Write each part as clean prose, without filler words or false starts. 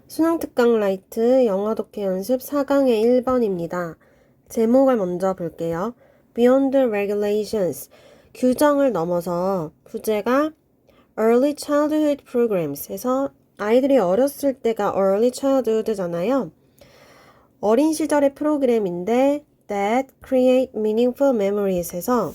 수능 특강 라이트 영어 독해 연습 4강의 1번입니다. 제목을 먼저 볼게요. Beyond Regulations, 규정을 넘어서 부제가 Early Childhood Programs 해서 아이들이 어렸을 때가 Early Childhood잖아요. 어린 시절의 프로그램인데 That Create Meaningful Memories 해서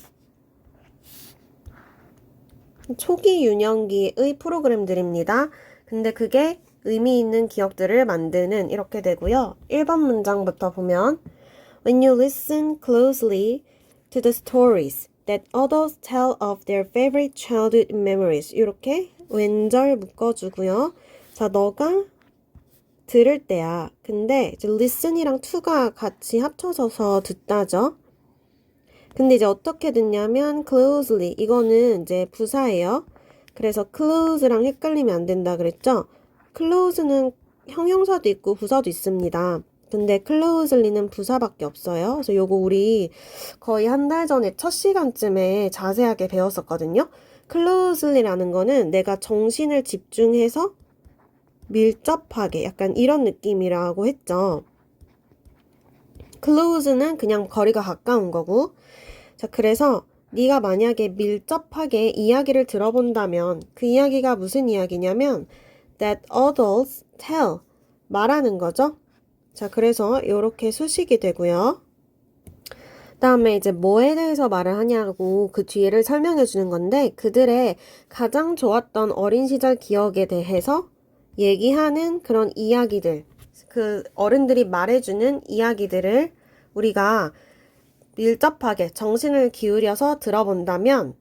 초기 유년기의 프로그램들입니다. 근데 그게 의미 있는 기억들을 만드는 이렇게 되고요. 1번 문장부터 보면 When you listen closely to the stories that adults tell of their favorite childhood memories 이렇게 왼절 묶어주고요. 자, 너가 들을 때야. 근데 이제 listen이랑 to가 같이 합쳐져서 듣다죠. 근데 이제 어떻게 듣냐면 closely 이거는 이제 부사예요. 그래서 close랑 헷갈리면 안 된다 그랬죠? close는 형용사도 있고 부사도 있습니다. 근데 closely는 부사밖에 없어요. 그래서 요거 우리 거의 한 달 전에 첫 시간쯤에 자세하게 배웠었거든요. closely라는 거는 내가 정신을 집중해서 밀접하게 약간 이런 느낌이라고 했죠. close는 그냥 거리가 가까운 거고 자, 그래서 네가 만약에 밀접하게 이야기를 들어본다면 그 이야기가 무슨 이야기냐면 that adults tell 말하는 거죠. 자, 그래서 이렇게 수식이 되고요. 다음에 이제 뭐에 대해서 말을 하냐고 그 뒤를 설명해 주는 건데 그들의 가장 좋았던 어린 시절 기억에 대해서 얘기하는 그런 이야기들 그 어른들이 말해주는 이야기들을 우리가 밀접하게 정신을 기울여서 들어본다면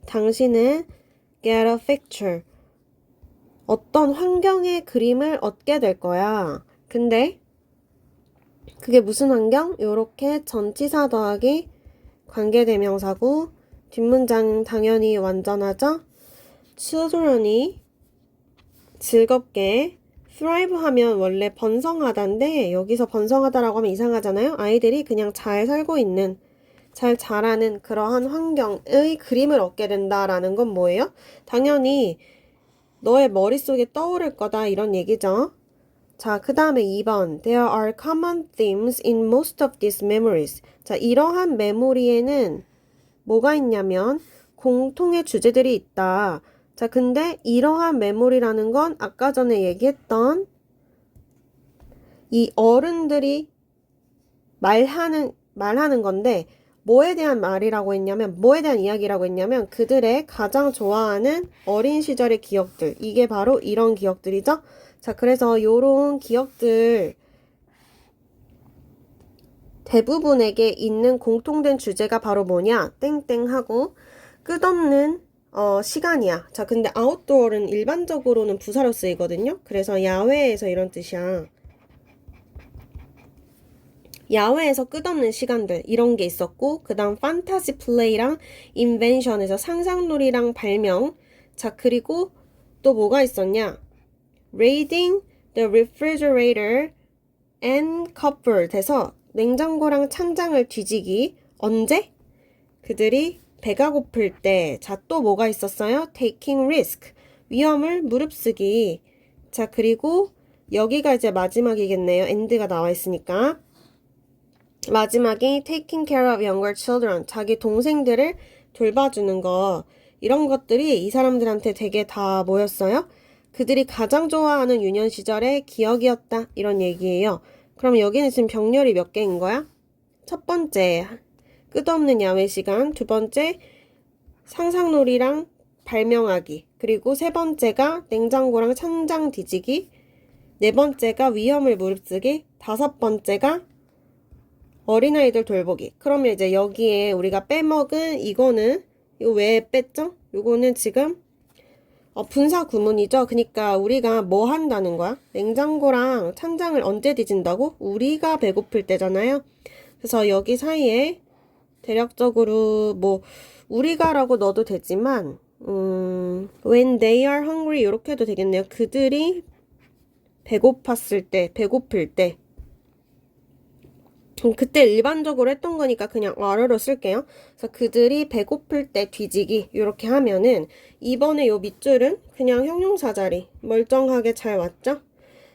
당신은 get a picture 어떤 환경의 그림을 얻게 될 거야. 근데 그게 무슨 환경? 요렇게 전치사 더하기 관계대명사고 뒷문장 당연히 완전하죠? children이 즐겁게 thrive 하면 원래 번성하다인데 여기서 번성하다라고 하면 이상하잖아요. 아이들이 그냥 잘 살고 있는 잘 자라는 그러한 환경의 그림을 얻게 된다라는 건 뭐예요? 당연히 너의 머릿속에 떠오를 거다 이런 얘기죠. 자, 그 다음에 2번 There are common themes in most of these memories. 자, 이러한 메모리에는 뭐가 있냐면 공통의 주제들이 있다. 자, 근데 이러한 메모리라는 건 아까 전에 얘기했던 이 어른들이 말하는 건데 뭐에 대한 말이라고 했냐면 뭐에 대한 이야기라고 했냐면 그들의 가장 좋아하는 어린 시절의 기억들. 이게 바로 이런 기억들이죠. 자, 그래서 요런 기억들 대부분에게 있는 공통된 주제가 바로 뭐냐? 땡땡하고 끝없는 시간이야. 자, 근데 아웃도어는 일반적으로는 부사로 쓰이거든요. 그래서 야외에서 이런 뜻이야. 야외에서 끝없는 시간들 이런 게 있었고 그 다음 판타지 플레이랑 인벤션에서 상상놀이랑 발명 자 그리고 또 뭐가 있었냐 Raiding the refrigerator and cupboard 해서 냉장고랑 찬장을 뒤지기 언제? 그들이 배가 고플 때 자 또 뭐가 있었어요? Taking risk 위험을 무릅쓰기 자 그리고 여기가 이제 마지막이겠네요 end가 나와 있으니까 마지막이 taking care of younger children 자기 동생들을 돌봐주는 거 이런 것들이 이 사람들한테 되게 다 뭐였어요? 그들이 가장 좋아하는 유년 시절의 기억이었다 이런 얘기예요. 그럼 여기는 지금 병렬이 몇 개인 거야? 첫 번째 끝없는 야외 시간 두 번째 상상놀이랑 발명하기 그리고 세 번째가 냉장고랑 찬장 뒤지기 네 번째가 위험을 무릅쓰기 다섯 번째가 어린아이들 돌보기. 그러면 이제 여기에 우리가 빼먹은 이거는 이거 왜 뺐죠? 이거는 지금 분사 구문이죠. 그러니까 우리가 뭐 한다는 거야? 냉장고랑 찬장을 언제 뒤진다고? 우리가 배고플 때잖아요. 그래서 여기 사이에 대략적으로 뭐 우리가라고 넣어도 되지만 when they are hungry 이렇게 해도 되겠네요. 그들이 배고팠을 때, 배고플 때 그때 일반적으로 했던 거니까 그냥 are로 쓸게요. 그래서 그들이 배고플 때 뒤지기 이렇게 하면은 이번에 요 밑줄은 그냥 형용사 자리 멀쩡하게 잘 왔죠?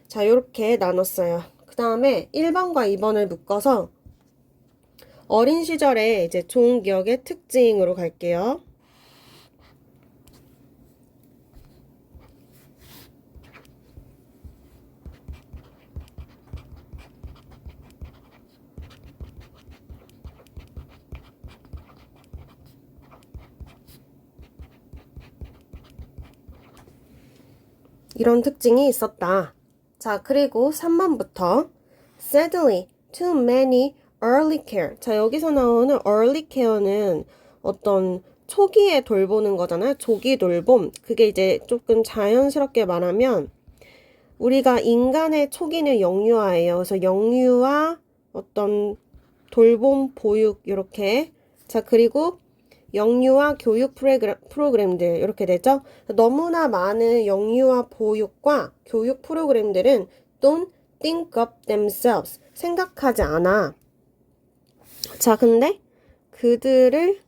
자, 요렇게 나눴어요. 그 다음에 1번과 2번을 묶어서 어린 시절에 이제 좋은 기억의 특징으로 갈게요. 이런 특징이 있었다. 자, 그리고 3번부터 Sadly, too many early care. 자, 여기서 나오는 early care는 어떤 초기에 돌보는 거잖아요. 조기 돌봄. 그게 이제 조금 자연스럽게 말하면 우리가 인간의 초기는 영유아예요. 그래서 영유아, 어떤 돌봄, 보육 이렇게. 자, 그리고 영유아 교육 프로그램들 이렇게 되죠. 너무나 많은 영유아 보육과 교육 프로그램들은 don't think of themselves. 생각하지 않아. 자, 근데 그들을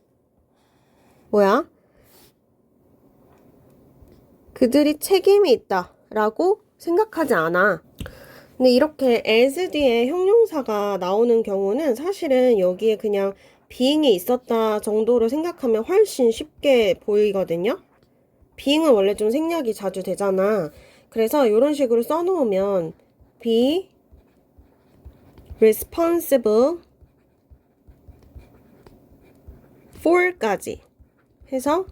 그들이 책임이 있다라고 생각하지 않아. 근데 이렇게 as 뒤에 형용사가 나오는 경우는 사실은 여기에 그냥 being이 있었다 정도로 생각하면 훨씬 쉽게 보이거든요. being은 원래 좀 생략이 자주 되잖아. 그래서 이런 식으로 써놓으면 be responsible for까지 해서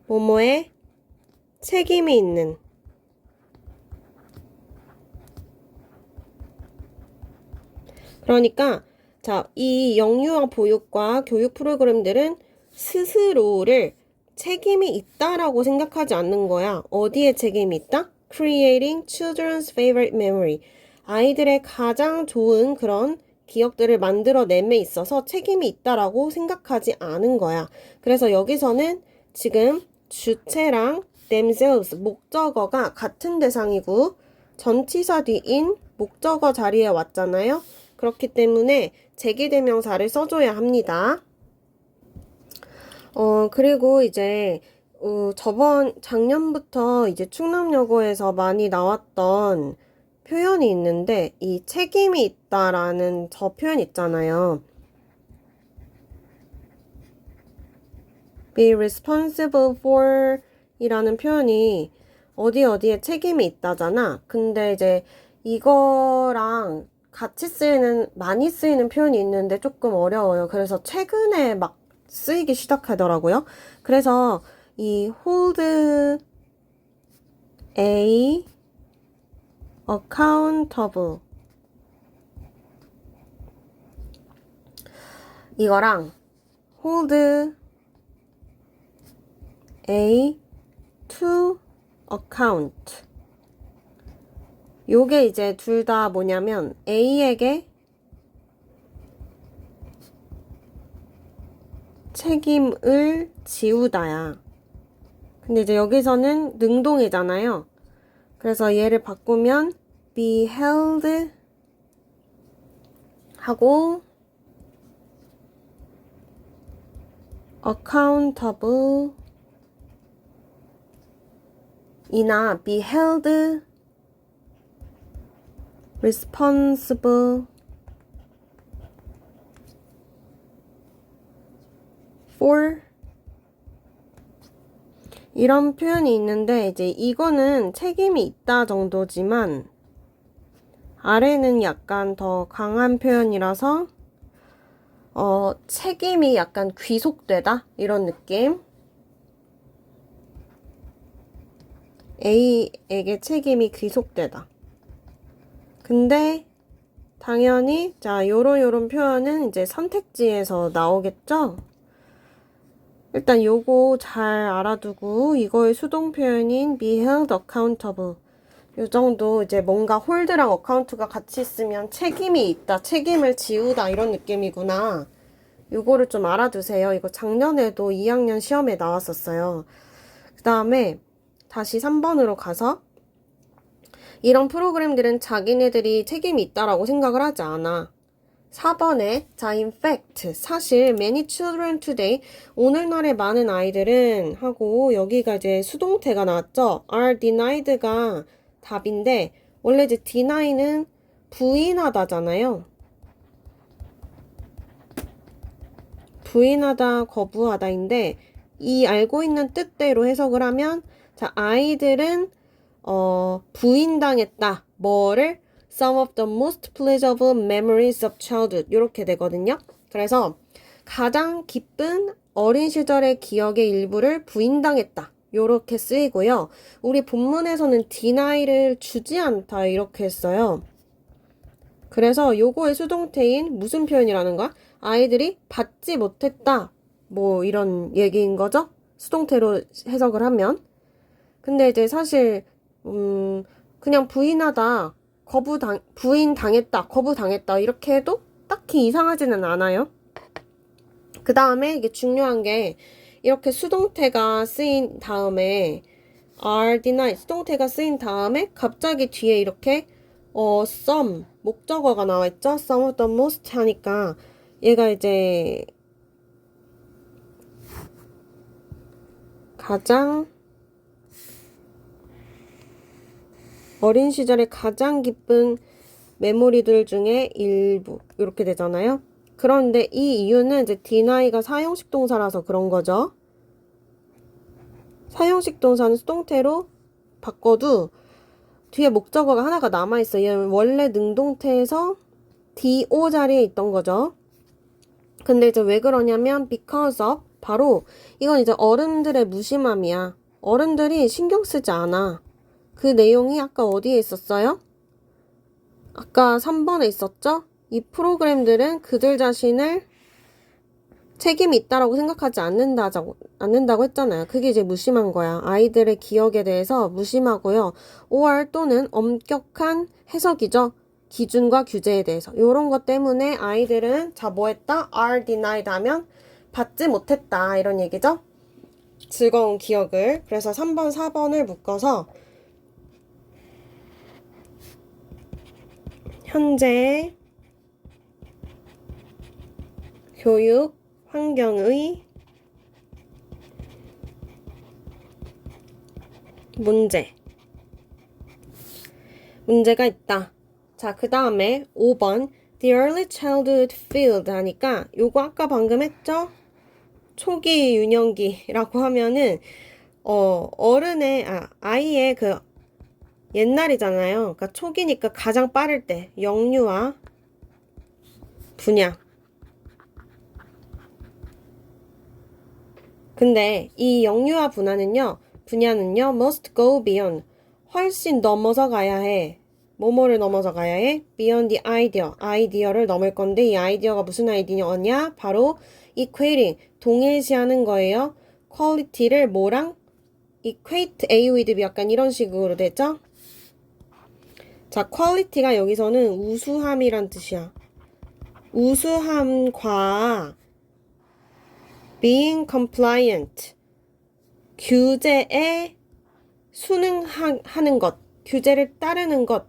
뭐뭐에 책임이 있는. 그러니까 자, 이 영유아 보육과 교육 프로그램들은 스스로를 책임이 있다라고 생각하지 않는 거야. 어디에 책임이 있다? Creating children's favorite memory. 아이들의 가장 좋은 그런 기억들을 만들어냄에 있어서 책임이 있다라고 생각하지 않은 거야. 그래서 여기서는 지금 주체랑 themselves, 목적어가 같은 대상이고 전치사 뒤인 목적어 자리에 왔잖아요. 그렇기 때문에 제기대명사를 써줘야 합니다. 그리고 이제 작년부터 이제 충남여고에서 많이 나왔던 표현이 있는데 이 책임이 있다라는 저 표현 있잖아요. be responsible for 이라는 표현이 어디에 책임이 있다잖아. 근데 이제 이거랑 같이 많이 쓰이는 표현이 있는데 조금 어려워요. 그래서 최근에 막 쓰이기 시작하더라고요. 그래서 이 hold a accountable 이거랑 hold a to account 요게 이제 둘 다 뭐냐면 A에게 책임을 지우다야. 근데 이제 여기서는 능동이잖아요. 그래서 얘를 바꾸면 be held 하고 accountable 이나 be held responsible for 이런 표현이 있는데 이제 이거는 책임이 있다 정도지만 아래는 약간 더 강한 표현이라서 책임이 약간 귀속되다 이런 느낌. A에게 책임이 귀속되다. 근데 당연히 자 요런 표현은 이제 선택지에서 나오겠죠? 일단 요거 잘 알아두고 이거의 수동 표현인 be held accountable 요 정도 이제 뭔가 홀드랑 어카운트가 같이 있으면 책임이 있다, 책임을 지우다 이런 느낌이구나. 요거를 좀 알아두세요. 이거 작년에도 2학년 시험에 나왔었어요. 그 다음에 다시 3번으로 가서 이런 프로그램들은 자기네들이 책임이 있다라고 생각을 하지 않아. 4번에 자, in fact, 사실 many children today, 오늘날의 많은 아이들은 하고 여기가 이제 수동태가 나왔죠. are denied가 답인데 원래 이제 deny는 부인하다잖아요. 부인하다, 거부하다인데 이 알고 있는 뜻대로 해석을 하면 자, 아이들은 부인당했다. 뭐를? Some of the most pleasurable memories of childhood 이렇게 되거든요. 그래서 가장 기쁜 어린 시절의 기억의 일부를 부인당했다. 이렇게 쓰이고요. 우리 본문에서는 deny를 주지 않다 이렇게 했어요. 그래서 요거의 수동태인 무슨 표현이라는 거야? 아이들이 받지 못했다. 뭐 이런 얘기인 거죠? 수동태로 해석을 하면. 근데 이제 사실 그냥 부인하다, 부인당했다, 거부당했다 이렇게 해도 딱히 이상하지는 않아요. 그 다음에 이게 중요한 게 이렇게 수동태가 쓰인 다음에 are denied 수동태가 쓰인 다음에 갑자기 뒤에 이렇게 some 목적어가 나와 있죠. some of the most 하니까 얘가 이제 가장 어린 시절의 가장 기쁜 메모리들 중에 일부 이렇게 되잖아요. 그런데 이 이유는 이제 deny가 사용식 동사라서 그런 거죠. 사용식 동사는 수동태로 바꿔도 뒤에 목적어가 하나가 남아있어요. 얘는 원래 능동태에서 do 자리에 있던 거죠. 근데 이제 왜 그러냐면 because of 바로 이건 이제 어른들의 무심함이야. 어른들이 신경 쓰지 않아. 그 내용이 아까 어디에 있었어요? 아까 3번에 있었죠? 이 프로그램들은 그들 자신을 책임이 있다라고 생각하지 않는다고 했잖아요. 그게 이제 무심한 거야. 아이들의 기억에 대해서 무심하고요. or 또는 엄격한 해석이죠. 기준과 규제에 대해서. 이런 것 때문에 아이들은 자, 뭐 했다? are denied 하면 받지 못했다. 이런 얘기죠. 즐거운 기억을. 그래서 3번, 4번을 묶어서 현재 교육 환경의 문제가 있다. 자, 그 다음에 5번 The early childhood field 하니까 요거 아까 방금 했죠? 초기 유년기라고 하면은 아이의 그 옛날이잖아요. 그러니까 초기니까 가장 빠를 때 영유아 분야. 근데 이 영유아 분야는요 must go beyond 훨씬 넘어서 가야 해. 뭐뭐를 넘어서 가야 해? beyond the 아이디어를 넘을 건데 이 아이디어가 무슨 아이디어냐? 바로 equating 동일시하는 거예요. quality를 뭐랑? equate A with B 약간 이런 식으로 되죠? 자, quality가 여기서는 우수함이란 뜻이야. 우수함과 being compliant 규제에 순응하는 것, 규제를 따르는 것,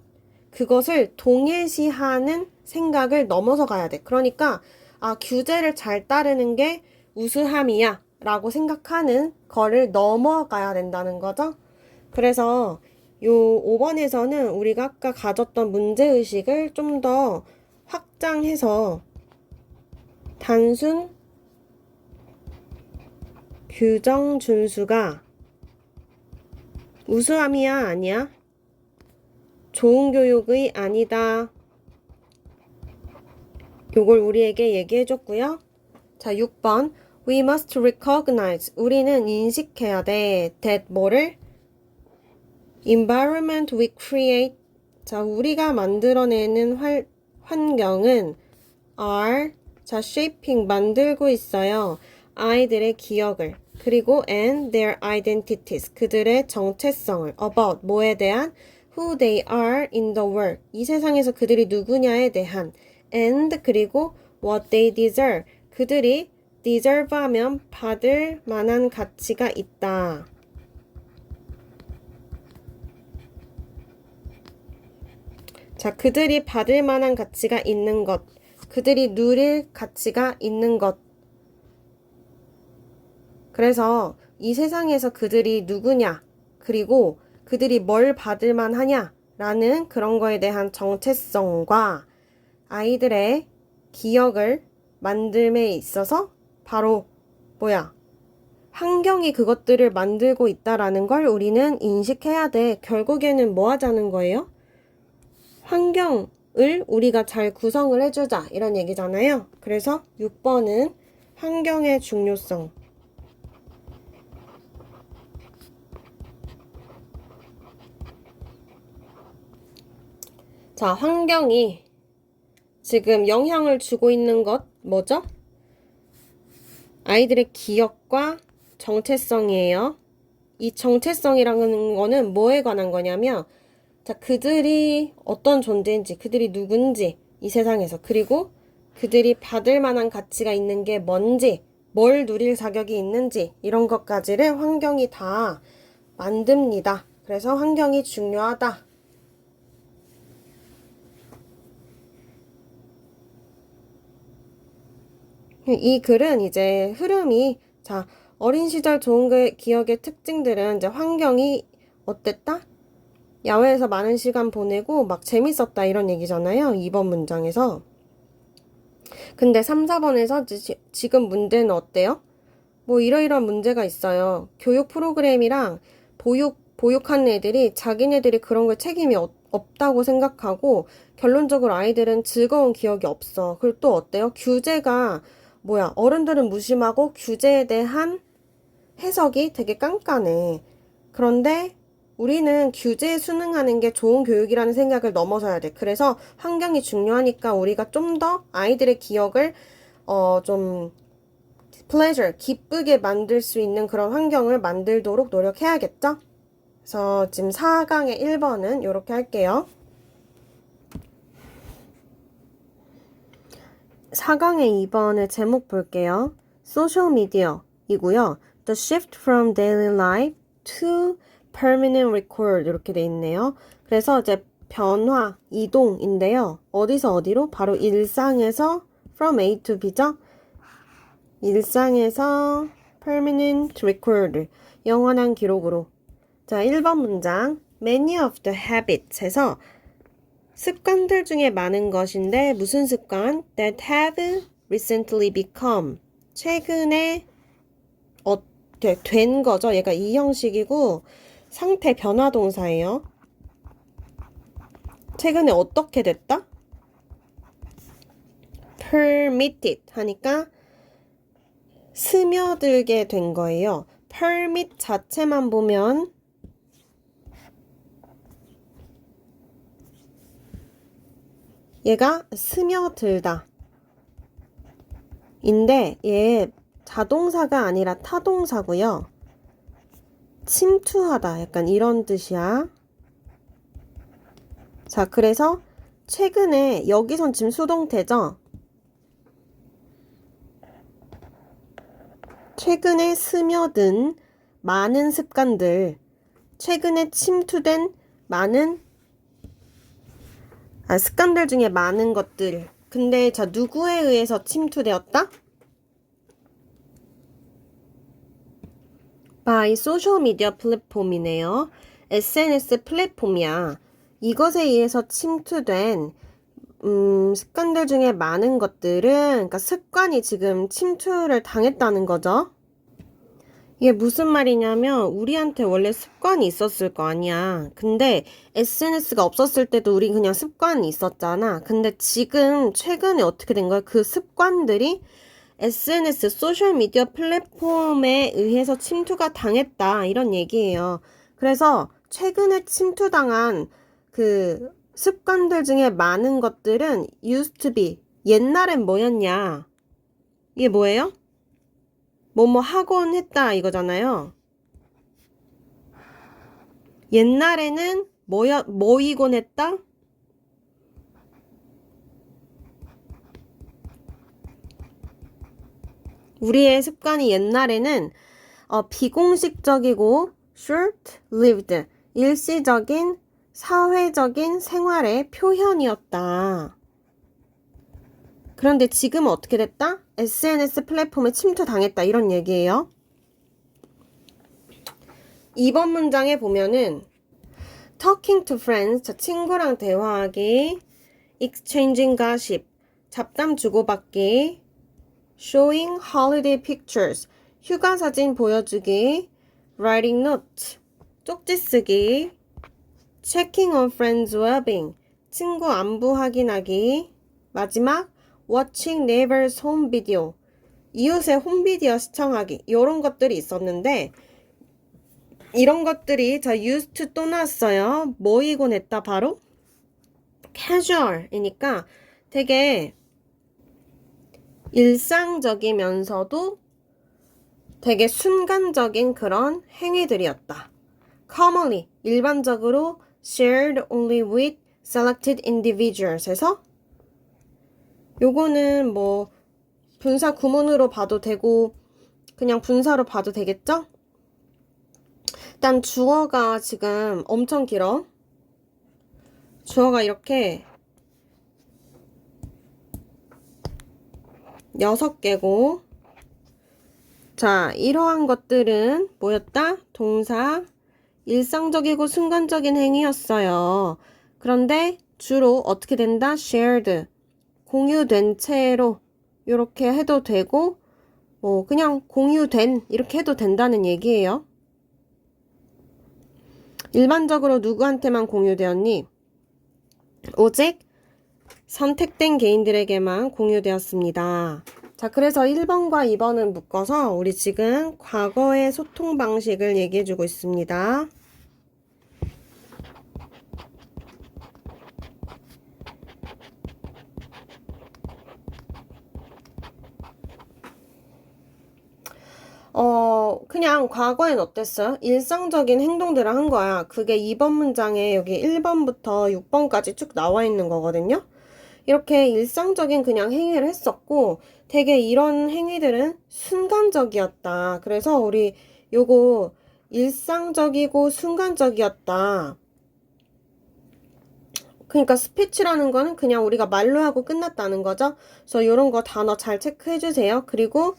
그것을 동일시하는 생각을 넘어서 가야 돼. 그러니까 규제를 잘 따르는 게 우수함이야 라고 생각하는 거를 넘어가야 된다는 거죠. 그래서 요 5번에서는 우리가 아까 가졌던 문제의식을 좀 더 확장해서 단순 규정 준수가 우수함이야 아니야? 좋은 교육의 아니다. 요걸 우리에게 얘기해줬고요. 자, 6번 We must recognize 우리는 인식해야 돼. that 뭐를? environment we create 자, 우리가 만들어내는 환경은 are 자, shaping 만들고 있어요. 아이들의 기억을 그리고 and their identities 그들의 정체성을 about 뭐에 대한 who they are in the world 이 세상에서 그들이 누구냐에 대한 and 그리고 what they deserve 그들이 deserve 하면 받을 만한 가치가 있다. 자, 그들이 받을 만한 가치가 있는 것 그들이 누릴 가치가 있는 것. 그래서 이 세상에서 그들이 누구냐, 그리고 그들이 뭘 받을 만하냐 라는 그런 거에 대한 정체성과 아이들의 기억을 만듦에 있어서 바로 환경이 그것들을 만들고 있다라는 걸 우리는 인식해야 돼. 결국에는 뭐 하자는 거예요? 환경을 우리가 잘 구성을 해주자 이런 얘기잖아요. 그래서 6번은 환경의 중요성. 자, 환경이 지금 영향을 주고 있는 것 뭐죠? 아이들의 기억과 정체성이에요. 이 정체성이라는 거는 뭐에 관한 거냐면, 자, 그들이 어떤 존재인지, 그들이 누군지, 이 세상에서, 그리고 그들이 받을 만한 가치가 있는 게 뭔지, 뭘 누릴 자격이 있는지, 이런 것까지를 환경이 다 만듭니다. 그래서 환경이 중요하다. 이 글은 이제 흐름이, 자, 어린 시절 좋은 기억의 특징들은 이제 환경이 어땠다? 야외에서 많은 시간 보내고 막 재밌었다 이런 얘기잖아요. 2번 문장에서. 근데 3, 4번에서 지금 문제는 어때요? 뭐 이러이러한 문제가 있어요. 교육 프로그램이랑 보육하는 애들이 자기네들이 그런 걸 책임이 없다고 생각하고 결론적으로 아이들은 즐거운 기억이 없어. 그리고 또 어때요? 규제가 어른들은 무심하고 규제에 대한 해석이 되게 깐깐해. 그런데 우리는 규제에 순응하는 게 좋은 교육이라는 생각을 넘어서야 돼. 그래서 환경이 중요하니까 우리가 좀 더 아이들의 기억을 좀 기쁘게 만들 수 있는 그런 환경을 만들도록 노력해야겠죠? 그래서 지금 4강의 1번은 이렇게 할게요. 4강의 2번의 제목 볼게요. 소셜미디어이고요. The shift from daily life to permanent record 이렇게 돼 있네요. 그래서 이제 변화, 이동인데요. 어디서 어디로? 바로 일상에서 from A to B죠. 일상에서 permanent record, 영원한 기록으로. 자, 1번 문장. Many of the habits에서 습관들 중에 많은 것인데 무슨 습관? That have recently become. 최근에 된 거죠. 얘가 이 형식이고 상태 변화 동사예요. 최근에 어떻게 됐다? permitted 하니까 스며들게 된 거예요. permit 자체만 보면 얘가 스며들다 인데 얘 자동사가 아니라 타동사고요. 침투하다 약간 이런 뜻이야. 자, 그래서 최근에 여기선 지금 수동태죠. 최근에 스며든 많은 습관들, 최근에 침투된 많은 습관들 중에 많은 것들. 근데 자, 누구에 의해서 침투되었다? by 소셜 미디어 플랫폼이네요. SNS 플랫폼이야. 이것에 의해서 침투된 습관들 중에 많은 것들은, 그러니까 습관이 지금 침투를 당했다는 거죠. 이게 무슨 말이냐면 우리한테 원래 습관이 있었을 거 아니야. 근데 SNS가 없었을 때도 우리 그냥 습관이 있었잖아. 근데 지금 최근에 어떻게 된 거야? 그 습관들이 SNS, 소셜미디어 플랫폼에 의해서 침투가 당했다. 이런 얘기예요. 그래서 최근에 침투당한 그 습관들 중에 많은 것들은 used to be. 옛날엔 뭐였냐? 이게 뭐예요? 뭐뭐 하곤 했다 이거잖아요. 옛날에는 뭐이곤 했다? 우리의 습관이 옛날에는 비공식적이고 short-lived, 일시적인 사회적인 생활의 표현이었다. 그런데 지금은 어떻게 됐다? SNS 플랫폼에 침투당했다 이런 얘기예요. 2번 문장에 보면은 talking to friends, 자 친구랑 대화하기, exchanging gossip, 잡담 주고받기, showing holiday pictures, 휴가 사진 보여주기, writing notes, 쪽지 쓰기, checking on friends' well-being, 친구 안부 확인하기, 마지막 watching neighbors' home video, 이웃의 홈비디오 시청하기 이런 것들이 있었는데 이런 것들이 자 used to 또 나왔어요. 뭐이곤 했다 바로 casual이니까 되게 일상적이면서도 되게 순간적인 그런 행위들이었다. commonly 일반적으로 shared only with selected individuals 해서 요거는 뭐 분사 구문으로 봐도 되고 그냥 분사로 봐도 되겠죠? 일단 주어가 지금 엄청 길어. 주어가 이렇게 6개고 자 이러한 것들은 뭐였다? 동사 일상적이고 순간적인 행위였어요. 그런데 주로 어떻게 된다? shared 공유된 채로 이렇게 해도 되고 뭐 그냥 공유된 이렇게 해도 된다는 얘기예요. 일반적으로 누구한테만 공유되었니? 오직 선택된 개인들에게만 공유되었습니다. 자, 그래서 1번과 2번은 묶어서 우리 지금 과거의 소통 방식을 얘기해주고 있습니다. 그냥 과거엔 어땠어요? 일상적인 행동들을 한 거야. 그게 2번 문장에 여기 1번부터 6번까지 쭉 나와 있는 거거든요. 이렇게 일상적인 그냥 행위를 했었고 되게 이런 행위들은 순간적이었다. 그래서 우리 요거 일상적이고 순간적이었다. 그러니까 스피치라는 거는 그냥 우리가 말로 하고 끝났다는 거죠. 그래서 이런 거 단어 잘 체크해 주세요. 그리고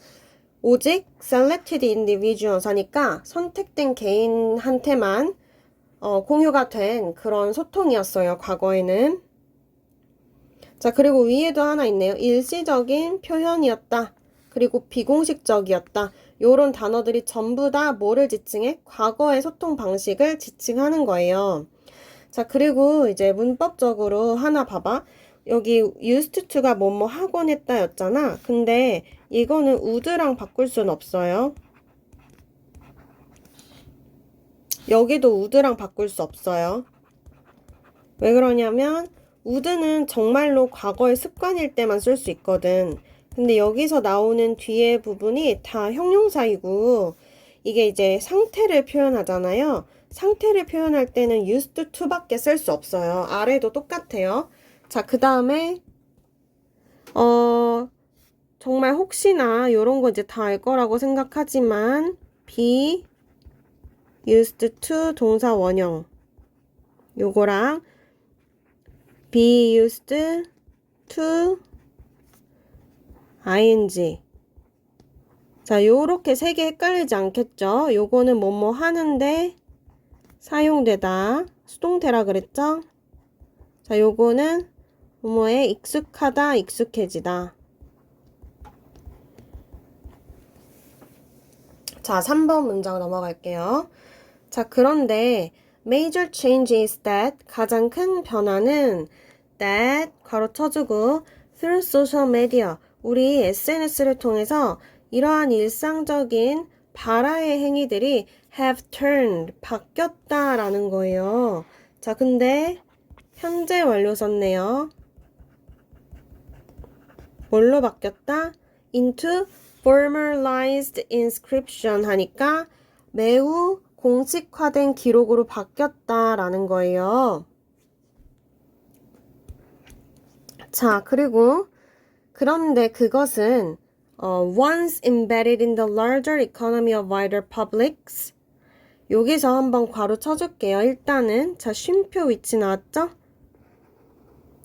오직 selected individuals 하니까 선택된 개인한테만 공유가 된 그런 소통이었어요. 과거에는. 자, 그리고 위에도 하나 있네요. 일시적인 표현이었다. 그리고 비공식적이었다. 요런 단어들이 전부 다 뭐를 지칭해? 과거의 소통 방식을 지칭하는 거예요. 자, 그리고 이제 문법적으로 하나 봐봐. 여기 used to가 뭐뭐 하곤 했다 였잖아. 근데 이거는 would랑 바꿀 순 없어요. 여기도 would랑 바꿀 수 없어요. 왜 그러냐면 would는 정말로 과거의 습관일 때만 쓸 수 있거든. 근데 여기서 나오는 뒤에 부분이 다 형용사이고 이게 이제 상태를 표현하잖아요. 상태를 표현할 때는 used to밖에 쓸 수 없어요. 아래도 똑같아요. 자, 그 다음에 정말 혹시나 요런 거 이제 다 알 거라고 생각하지만 be used to 동사 원형 요거랑 be used to ing 자 요렇게 세 개 헷갈리지 않겠죠? 요거는 뭐뭐 하는데 사용되다 수동태라 그랬죠? 자 요거는 뭐뭐에 익숙하다 익숙해지다. 자 3번 문장 넘어갈게요. 자 그런데 major change is that 가장 큰 변화는 that 괄호 쳐주고 through social media 우리 SNS를 통해서 이러한 일상적인 발화의 행위들이 have turned 바뀌었다라는 거예요. 자 근데 현재 완료 썼네요. 뭘로 바뀌었다? into formalized inscription 하니까 매우 공식화된 기록으로 바뀌었다라는 거예요. 자, 그리고 그런데 그것은 once embedded in the larger economy of wider publics 여기서 한번 괄호 쳐줄게요. 일단은 자 쉼표 위치 나왔죠?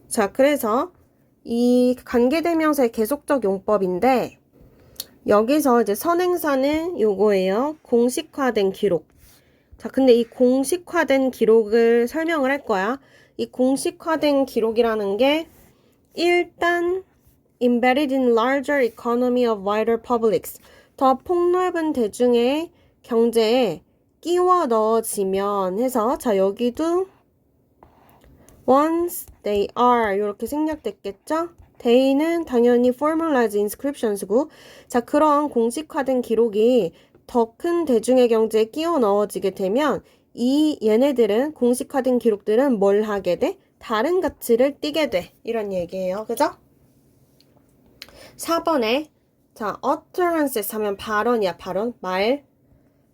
자, 그래서 이 관계대명사의 계속적 용법인데 여기서 이제 선행사는 요거예요. 공식화된 기록. 자, 근데 이 공식화된 기록을 설명을 할 거야. 이 공식화된 기록이라는 게 일단 embedded in larger economy of wider publics. 더 폭넓은 대중의 경제에 끼워 넣어지면 해서 자, 여기도 once they are 이렇게 생략됐겠죠? they는 당연히 formalized inscriptions고 자, 그런 공식화된 기록이 더 큰 대중의 경제에 끼워 넣어지게 되면 이 얘네들은 공식화된 기록들은 뭘 하게 돼? 다른 가치를 띠게 돼. 이런 얘기예요. 그죠? 4번에 자, utterances 하면 발언이야. 발언. 말.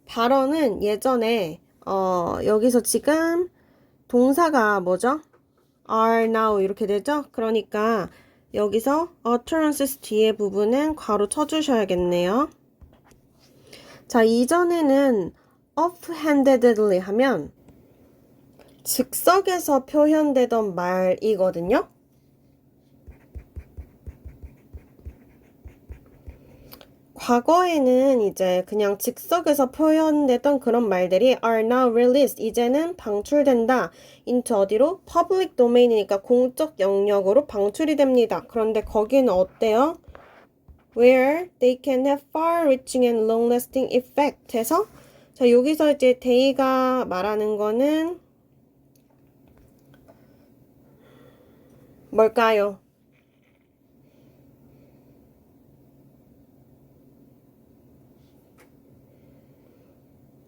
발언은 예전에 여기서 지금 동사가 뭐죠? are now 이렇게 되죠? 그러니까 여기서 utterances 뒤에 부분은 괄호 쳐주셔야겠네요. 자, 이전에는 offhandedly 하면 즉석에서 표현되던 말이거든요. 과거에는 이제 그냥 즉석에서 표현되던 그런 말들이 are now released, 이제는 방출된다. into 어디로? public domain이니까 공적 영역으로 방출이 됩니다. 그런데 거기는 어때요? where they can have far-reaching and long-lasting effect 해서 자, 여기서 이제 they가 말하는 거는 뭘까요?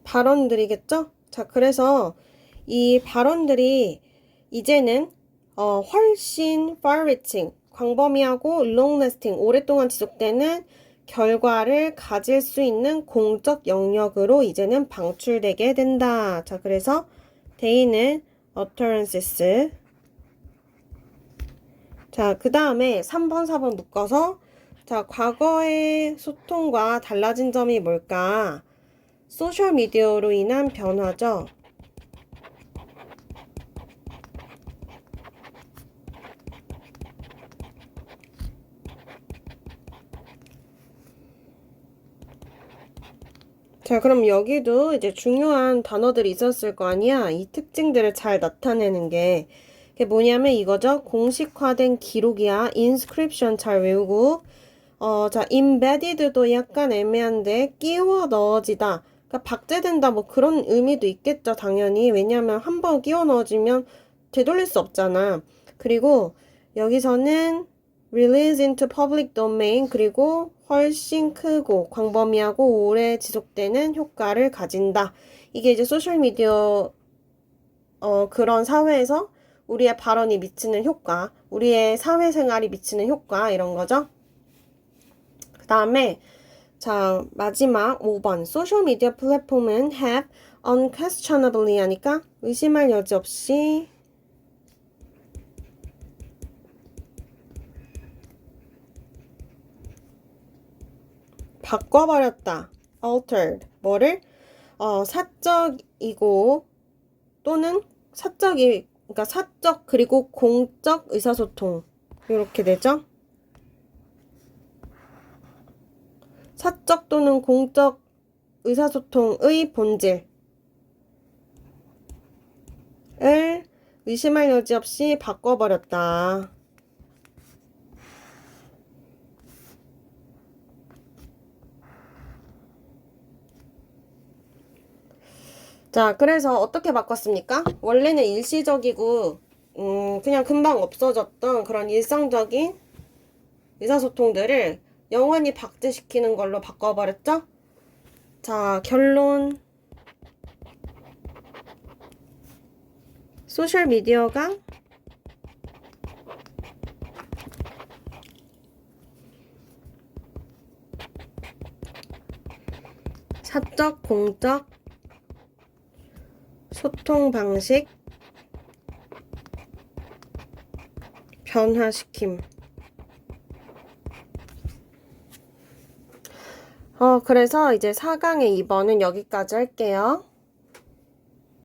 발언들이겠죠? 자, 그래서 이 발언들이 이제는 훨씬 far-reaching, 광범위하고 long-lasting, 오랫동안 지속되는 결과를 가질 수 있는 공적 영역으로 이제는 방출되게 된다. 자, 그래서 they는 utterances. 자, 그 다음에 3번, 4번 묶어서 자, 과거의 소통과 달라진 점이 뭘까? 소셜미디어로 인한 변화죠. 자, 그럼 여기도 이제 중요한 단어들이 있었을 거 아니야? 이 특징들을 잘 나타내는 게 그게 뭐냐면 이거죠. 공식화된 기록이야. inscription 잘 외우고 자, embedded도 약간 애매한데 끼워 넣어지다. 그러니까 박제된다 뭐 그런 의미도 있겠죠. 당연히. 왜냐하면 한번 끼워 넣어지면 되돌릴 수 없잖아. 그리고 여기서는 release into public domain 그리고 훨씬 크고 광범위하고 오래 지속되는 효과를 가진다. 이게 이제 소셜미디어 그런 사회에서 우리의 발언이 미치는 효과, 우리의 사회생활이 미치는 효과 이런 거죠. 그 다음에 자, 마지막 5번. 소셜미디어 플랫폼은 have unquestionably 하니까 의심할 여지 없이 바꿔버렸다. altered. 뭐를? 사적이고 또는 그러니까 사적 그리고 공적 의사소통. 이렇게 되죠? 사적 또는 공적 의사소통의 본질을 의심할 여지 없이 바꿔버렸다. 자, 그래서 어떻게 바꿨습니까? 원래는 일시적이고 그냥 금방 없어졌던 그런 일상적인 의사소통들을 영원히 박제시키는 걸로 바꿔버렸죠? 자, 결론. 소셜미디어가 사적, 공적 소통 방식 변화시킴. 그래서 이제 4강의 2번은 여기까지 할게요.